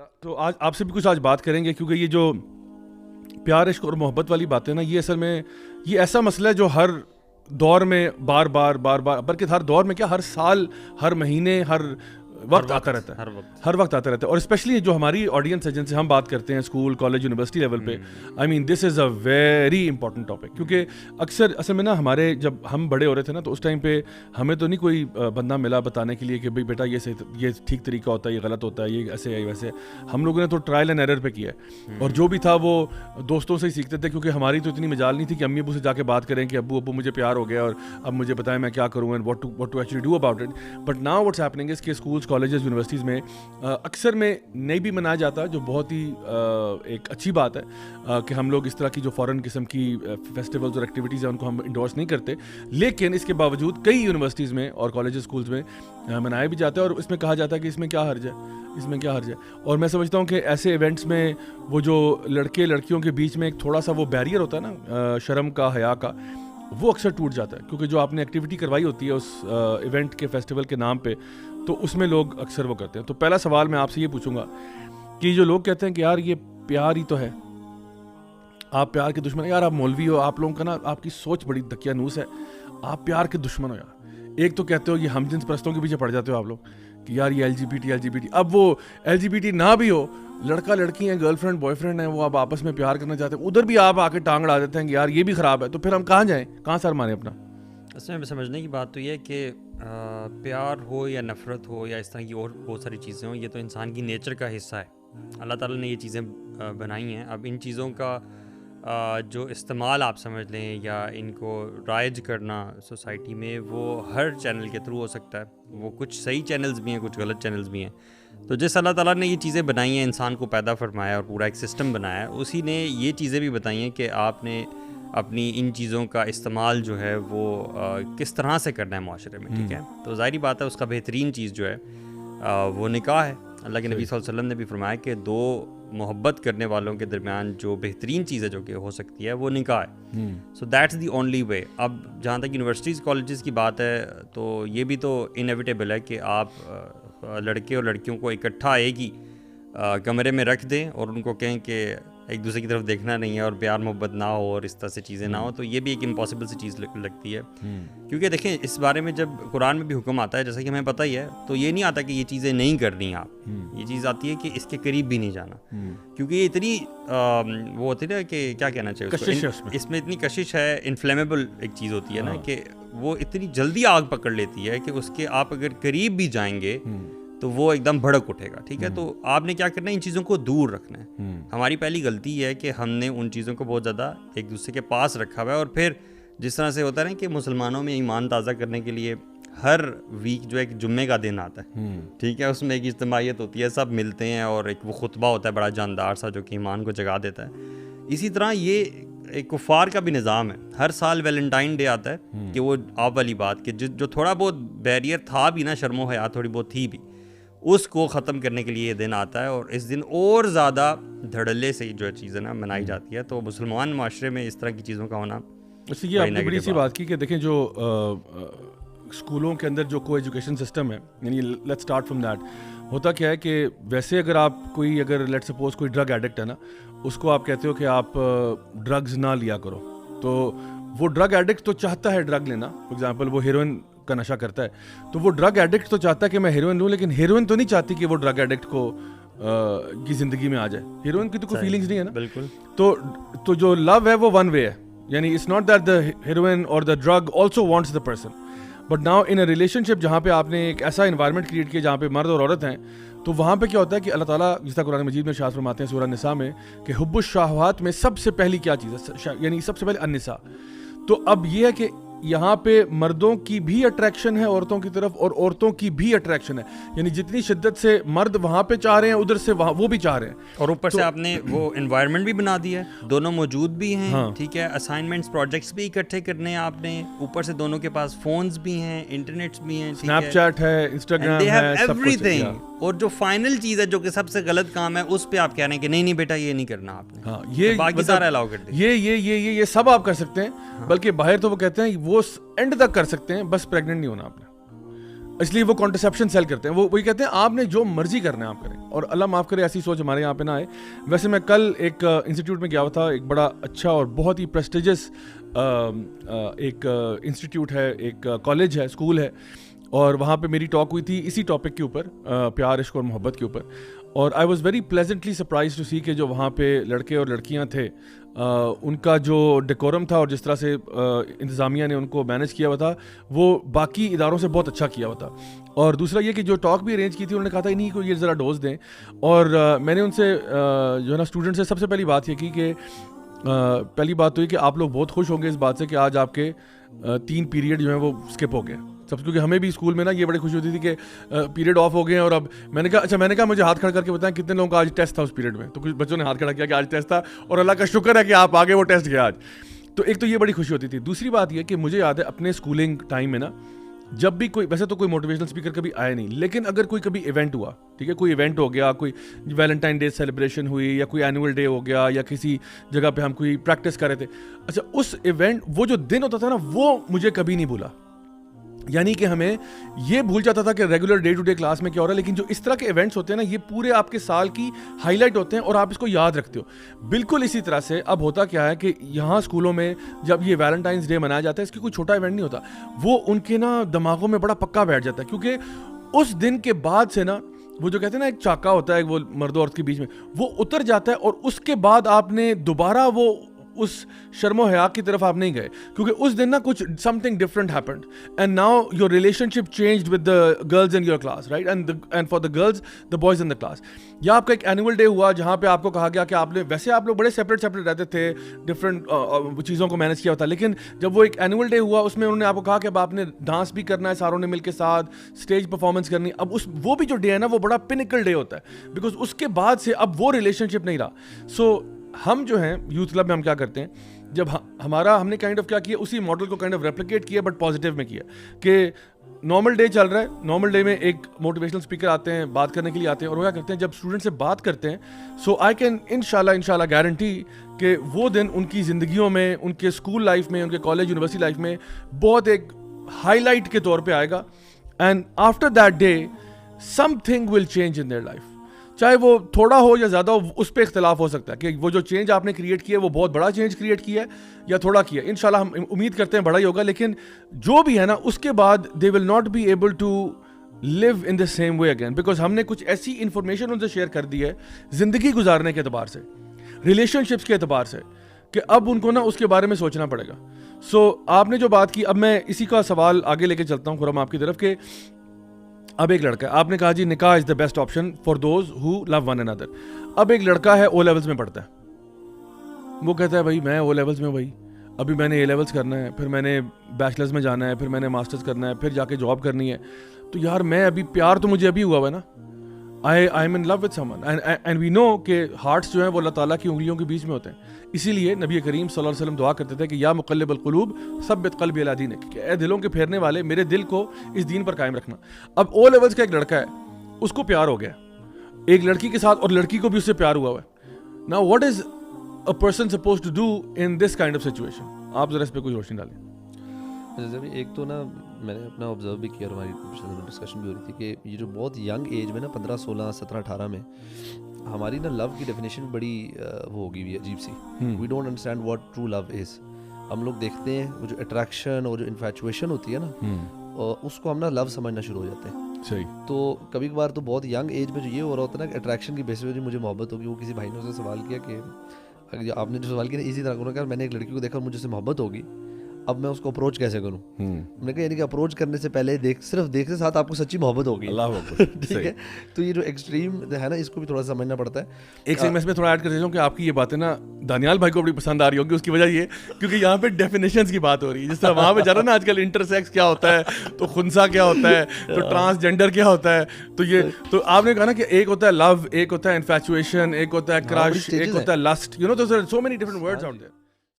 तो आज आपसे भी कुछ आज बात करेंगे, क्योंकि ये जो प्यार, इश्क और मोहब्बत वाली बातें ना, ये असल में ये ऐसा मसला है जो हर दौर में बार बार बल्कि हर दौर में क्या, हर साल, हर महीने, हर वक्त आता रहता है, हर वक्त आता रहता है। और स्पेशली जो हमारी ऑडियंस है जिनसे हम बात करते हैं स्कूल, कॉलेज, यूनिवर्सिटी लेवल पे, I mean this is a very important topic. क्योंकि अक्सर असल में ना, हमारे जब हम बड़े हो रहे थे ना, तो उस टाइम पे हमें तो नहीं कोई बंदा मिला बताने के लिए कि भाई बेटा ये ठीक तरीका होता है, ये गलत होता है, ये ऐसे है वैसे। हम लोगों ने तो ट्रायल एंड एरर पे किया है, और जो भी था वो दोस्तों से ही सीखते थे, क्योंकि हमारी तो इतनी मजाल नहीं थी कि अम्मी अबू से जाके बात करें कि अब्बू मुझे प्यार हो गया और अब मुझे बताएं मैं क्या करूँ and what to actually do about it. But now what's happening is कि स्कूल्स, कॉलेजेस, यूनिवर्सिटीज़ में अक्सर में नहीं भी मनाया जाता, जो बहुत ही एक अच्छी बात है कि हम लोग इस तरह की जो फॉरेन किस्म की फेस्टिवल्स और एक्टिविटीज़ हैं उनको हम इंडोर्स नहीं करते। लेकिन इसके बावजूद कई यूनिवर्सिटीज़ में और कॉलेजेस, स्कूल्स में मनाया भी जाता है, और इसमें कहा जाता है कि इसमें क्या हर्ज है, इसमें क्या हर्ज है। और मैं समझता हूँ कि ऐसे इवेंट्स में वो जो लड़के लड़कियों के बीच में एक थोड़ा सा वो बैरियर होता है ना, शर्म का, हया का, वो अक्सर टूट जाता है। क्योंकि जो आपने एक्टिविटी करवाई होती है उस इवेंट के, फेस्टिवल के नाम पे, तो उसमें लोग अक्सर वो करते हैं। तो पहला सवाल मैं आपसे ये पूछूंगा कि जो लोग कहते हैं कि यार ये प्यार ही तो है, आप प्यार के दुश्मन, यार आप मौलवी हो, आप लोगों का ना आपकी सोच बड़ी दकियानूस है, आप प्यार के दुश्मन हो यार। एक तो कहते हो ये हम जिन्स परस्तों के पीछे पड़ जाते हो आप लोग कि यार ये LGBT। अब वो LGBT ना भी हो, लड़का लड़की हैं, गर्लफ्रेंड बॉयफ्रेंड हैं, वो अब आपस में प्यार करना चाहते हैं, उधर भी आप आके टांग अड़ा देते हैं कि यार ये भी ख़राब है। तो फिर हम कहाँ जाएं, कहाँ सर माने अपना? इसमें समझने की बात तो ये है कि प्यार हो या नफ़रत हो या इस तरह की और बहुत सारी चीज़ें हो, ये तो इंसान की नेचर का हिस्सा है। अल्लाह ताला ने ये चीज़ें बनाई हैं। अब इन चीज़ों का जो इस्तेमाल आप समझ लें या इनको राइज करना सोसाइटी में, वो हर चैनल के थ्रू हो सकता है। वो कुछ सही चैनल्स भी हैं, कुछ गलत चैनल्स भी हैं। तो जिस अल्लाह ताला ने ये चीज़ें बनाई हैं, इंसान को पैदा फरमाया और पूरा एक सिस्टम बनाया है, उसी ने ये चीज़ें भी बताई हैं कि आपने अपनी इन चीज़ों का इस्तेमाल जो है वो किस तरह से करना है माशरे में, ठीक है। तो ज़ाहिर बात है उसका बेहतरीन चीज़ जो है वो निकाह है। अल्लाह के नबी सल्लल्लाहु अलैहि वसल्लम ने भी फरमाया कि दो मोहब्बत करने वालों के दरमियान जो बेहतरीन चीज़ है जो कि हो सकती है वो निकाह है। So that's the only way. अब जहाँ तक यूनिवर्सिटीज़, कॉलेजेस की बात है, तो ये भी तो इनएविटेबल है कि आप लड़के और लड़कियों को इकट्ठा एक ही कमरे में रख दें और उनको कहें कि एक दूसरे की तरफ देखना नहीं है और प्यार मोहब्बत ना हो और इस तरह से चीज़ें ना हो। तो ये भी एक इम्पॉसिबल सी चीज़ लगती है। क्योंकि देखें, इस बारे में जब कुरान में भी हुक्म आता है, जैसा कि हमें पता ही है, तो ये नहीं आता कि ये चीज़ें नहीं करनी आप। ये चीज़ आती है कि इसके करीब भी नहीं जाना, क्योंकि ये इतनी वो होती है ना कि क्या कहना चाहिए उसको, इसमें इतनी कशिश है, इन्फ्लेमेबल एक चीज़ होती है ना, कि वो इतनी जल्दी आग पकड़ लेती है कि उसके आप अगर करीब भी जाएंगे तो वो एकदम भड़क उठेगा, ठीक है। तो आपने क्या करना है, इन चीज़ों को दूर रखना है। हमारी पहली गलती है कि हमने उन चीज़ों को बहुत ज़्यादा एक दूसरे के पास रखा हुआ है। और फिर जिस तरह से होता है ना कि मुसलमानों में ईमान ताज़ा करने के लिए हर वीक जो एक जुम्मे का दिन आता है, ठीक है, उसमें एक इज्तिमायत होती है, सब मिलते हैं और एक वो खुतबा होता है बड़ा जानदार सा जो कि ईमान को जगा देता है। इसी तरह ये एक कुफ़ार का भी निज़ाम है। हर साल वैलेंटाइन डे आता है कि वो आप वाली बात कि जो थोड़ा बहुत बैरियर था भी ना, शर्मो हया थोड़ी बहुत थी भी, उसको ख़त्म करने के लिए ये दिन आता है। और इस दिन और ज़्यादा धड़ल्ले से जो चीज़ें ना मनाई जाती है। तो मुसलमान माशरे में इस तरह की चीज़ों का होना, इससे ये आपने बड़ी सी बात की कि देखें जो स्कूलों के अंदर जो को एजुकेशन सिस्टम है, यानी लेट्स स्टार्ट फ्रॉम दैट। होता क्या है कि वैसे अगर आप अगर लेट्स सपोज कोई ड्रग एडिक्ट है ना, उसको आप कहते हो कि आप ड्रग्स ना लिया करो, तो वो ड्रग एडिक्ट तो चाहता है ड्रग लेना। फॉर एग्जांपल वो हेरोइन का नशा करता है, तो वो ड्रग एडिक्ट तो चाहता है कि मैं हेरोइन लूँ, लेकिन हेरोइन तो नहीं चाहती कि वो ड्रग एडिक्ट को की ज़िंदगी में आ जाए। हेरोइन की तो कोई फीलिंग्स नहीं है ना, बिल्कुल। तो जो लव है वो वन वे है, यानी it's not that the heroin और the drug also wants the person, but now in a relationship जहाँ पे आपने एक ऐसा इन्वायरमेंट क्रिएट किया जहाँ पे मर्द और औरत हैं, तो वहाँ पे क्या होता है कि अल्लाह ताला जिस तरह कुरान मजीद में इरशाद फरमाते हैं सूरह निसा में कि हुब्बुश शहवात में सबसे पहली क्या चीज़ है, यानी सबसे पहले अन्निसा। तो अब ये है कि यहाँ पे मर्दों की भी अट्रैक्शन है औरतों की तरफ, और औरतों की भी अट्रैक्शन है, यानी जितनी शिद्दत से मर्द वहाँ पे चाह रहे हैं उधर से वहाँ वो भी चाह रहे हैं। और ऊपर से आपने वो एनवायरनमेंट भी बना दिया है, दोनों मौजूद भी हैं, हाँ। ठीक है, असाइनमेंट्स, प्रोजेक्ट्स भी इकट्ठे करने हैं आपने, ऊपर से दोनों के पास फोन्स भी हैं, इंटरनेट्स भी हैं, स्नैपचैट है, इंस्टाग्राम है, एवरीथिंग। और जो फाइनल चीज़ है जो कि सबसे गलत काम है, उस पे आप कह रहे हैं कि नहीं बेटा ये नहीं करना आपने, हाँ, ये बाकी सारा अलाउ कर दे, ये सब आप कर सकते हैं, हाँ। बल्कि बाहर तो वो कहते हैं वो एंड तक कर सकते हैं, बस प्रेग्नेंट नहीं होना आपने। इसलिए वो कॉन्ट्रसेप्शन सेल करते हैं। वो वही कहते हैं आपने जो मर्जी करना है आप करें, और अल्लाह माफ़ करे ऐसी सोच हमारे यहाँ पे ना आए। वैसे मैं कल एक इंस्टीट्यूट में गया हुआ था, एक बड़ा अच्छा और बहुत ही प्रेस्टिजियस एक इंस्टीट्यूट है, एक कॉलेज है, स्कूल है, और वहाँ पे मेरी टॉक हुई थी इसी टॉपिक के ऊपर, प्यार, इश्क और मोहब्बत के ऊपर। और I was very pleasantly surprise to see कि जो वहाँ पे लड़के और लड़कियाँ थे, उनका जो डेकोरम था और जिस तरह से इंतज़ामिया ने उनको मैनेज किया हुआ था, वो बाकी इदारों से बहुत अच्छा किया हुआ था। और दूसरा ये कि जो टॉक भी अरेंज की थी, उन्होंने कहा था इन्हीं को ये ज़रा डोज दें। और मैंने उनसे जो है ना स्टूडेंट से सबसे पहली बात ये की कि पहली बात तो ये कि आप लोग बहुत खुश होंगे इस बात से कि आज आपके 3 पीरियड जो हैं वो स्किप हो गए सब, क्योंकि हमें भी स्कूल में ना ये बड़ी खुशी होती थी कि पीरियड ऑफ हो गए हैं। और अब मैंने कहा मुझे हाथ खड़ा करके बताएं कितने लोगों का आज टेस्ट था उस पीरियड में। तो कुछ बच्चों ने हाथ खड़ा किया कि आज टेस्ट था, और अल्लाह का शुक्र है कि आप आगे वो टेस्ट गया आज। तो एक तो ये बड़ी खुशी होती थी। दूसरी बात ये कि मुझे याद है अपने स्कूलिंग टाइम में ना, जब भी कोई, वैसे तो कोई मोटिवेशनल स्पीकर कभी आया नहीं, लेकिन अगर कोई कभी इवेंट हुआ, ठीक है, कोई इवेंट हो गया, कोई वैलेंटाइन डे सेलिब्रेशन हुई, या कोई एनुअल डे हो गया, या किसी जगह पे हम कोई प्रैक्टिस कर रहे थे, अच्छा उस इवेंट, वो जो दिन होता था ना, वो मुझे कभी नहीं भूला। यानी कि हमें ये भूल जाता था कि regular day to day class में क्या हो रहा है, लेकिन जो इस तरह के इवेंट्स होते हैं ना, ये पूरे आपके साल की हाईलाइट होते हैं और आप इसको याद रखते हो। बिल्कुल इसी तरह से अब होता क्या है कि यहाँ स्कूलों में जब ये वैलेंटाइंस डे मनाया जाता है, इसकी कोई छोटा इवेंट नहीं होता, वो उनके ना दिमागों में बड़ा पक्का बैठ जाता है, क्योंकि उस दिन के बाद से ना वो जो कहते हैं ना एक चाका होता है वो मर्द औरत के बीच में, वो उतर जाता है, और उसके बाद आपने दोबारा वो उस शर्मो हया की तरफ आप नहीं गए, क्योंकि उस दिन ना कुछ something different happened, and now your relationship changed with the girls in your class, right, and for the girls the boys in the class. या आपका एक एनुअल डे हुआ जहाँ पे आपको कहा गया कि आपने, वैसे आप लोग बड़े सेपरेट रहते थे, डिफरेंट चीज़ों को मैनेज किया होता, लेकिन जब वो एक एनुअल डे हुआ उसमें उन्होंने आपको कहा कि अब आपने डांस भी करना है, सारों ने मिलकर साथ स्टेज परफॉर्मेंस करनी। अब वो भी जो डे है ना, वो बड़ा पिनिकल डे होता है, बिकॉज उसके बाद से अब वो रिलेशनशिप नहीं रहा। सो हम जो हैं यूथ क्लब में हम क्या करते हैं, जब हमने काइंड ऑफ क्या किया, उसी मॉडल को काइंड ऑफ रेप्लिकेट किया, बट पॉजिटिव में किया कि नॉर्मल डे चल रहा है, नॉर्मल डे में एक मोटिवेशनल स्पीकर आते हैं, बात करने के लिए आते हैं, और वो क्या करते हैं जब स्टूडेंट से बात करते हैं, सो आई कैन इंशाल्लाह गारंटी कि वो दिन उनकी ज़िंदगियों में, उनके स्कूल लाइफ में, उनके कॉलेज यूनिवर्सिटी लाइफ में बहुत एक हाईलाइट के तौर पे आएगा। And after that day something will change in their life, चाहे वो थोड़ा हो या ज़्यादा हो, उस पर इख्तलाफ हो सकता है कि वो जो चेंज आपने क्रिएट किया है वो बहुत बड़ा चेंज क्रिएट किया है या थोड़ा किया। इंशाल्लाह हम उम्मीद करते हैं बड़ा ही होगा, लेकिन जो भी है ना, उसके बाद they will not be able to live in the same way again, because हमने कुछ ऐसी इंफॉर्मेशन उनसे शेयर कर दी है ज़िंदगी गुजारने के अतबार से, रिलेशनशिप्स के अतबार से, कि अब उनको ना उसके बारे में सोचना पड़ेगा। सो आपने जो बात की, अब मैं इसी का सवाल आगे लेके चलता हूँ खुरम आपकी तरफ, कि अब एक लड़का है, आपने कहा जी निकाह is the best option for those who love one another. अब एक लड़का है, ओ लेवल्स में पढ़ता है, वो कहता है भाई मैं ओ लेवल्स में, भाई अभी मैंने ए लेवल्स करना है, फिर मैंने बैचलर्स में जाना है, फिर मैंने मास्टर्स करना है, फिर जाके जॉब करनी है, तो यार मैं अभी, प्यार तो मुझे अभी हुआ है ना, I am in love with someone, and we know कि हार्ट्स जो हैं वो अल्लाह ताला की उंगलियों के बीच में होते हैं। इसीलिए नबी करीम सल्लल्लाहु अलैहि वसल्लम दुआ करते थे कि या मुक़ल्लिबल क़ुलूब सब्बित क़ल्बी अला दीनिक, कि ए दिलों के फेरने वाले, मेरे दिल को इस दीन पर कायम रखना। अब ओ लेवल्स का एक लड़का है, उसको प्यार हो गया एक लड़की के साथ, और लड़की को भी उससे प्यार हुआ है। Now what is a person supposed to do in this kind of situation? आप जरा इस पे कोई रोशनी डालें। जैसे एक तो ना मैंने अपना ऑब्जर्व भी किया, हमारी डिस्कशन भी हो रही थी कि ये जो बहुत यंग एज में ना 15, 16, 17, 18 में हमारी ना लव की डेफिनेशन बड़ी वो होगी भी अजीब सी। We don't understand what true love is. हम लोग देखते हैं वो जो अट्रैक्शन और जो इन्फैचुएशन होती है ना, उसको हम ना लव समझना शुरू हो जाते हैं। सही। तो कभी कभार तो बहुत यंग एज में जो ये हो रहा होता है ना, अट्रैक्शन की बेसिस पे जो मुझे मोहब्बत होगी, वो किसी भाई ने उससे सवाल किया कि आपने जो सवाल किया इसी तरह उन्होंने कहा मैंने एक लड़की को देखा और मुझे उससे मोहब्बत होगी, अब मैं उसको अप्रोच कैसे करूं? मैंने कहा यानी कि अप्रोच करने से पहले सिर्फ देखने साथ आपको सच्ची मोहब्बत होगी। ठीक है, तो ये जो एक्सट्रीम है ना, इसको भी थोड़ा समझना पड़ता है। एक सेकंड में इसमें थोड़ा ऐड कर देता हूं कि आपकी ये बातें ना दानियाल भाई को बड़ी पसंद आ रही होगी। उसकी वजह ये क्योंकि यहाँ पे डेफिनेशंस की बात हो रही है, जिस तरह वहाँ पे जा रहा ना आजकल इंटरसेक्स क्या होता है, तो खुनसा क्या होता है, तो ट्रांसजेंडर क्या होता है, तो ये तो आपने कहा ना कि एक होता है लव, एक होता है इन्फैचुएशन, एक होता है क्रश, एक होता है lust, you know, so many different words out there.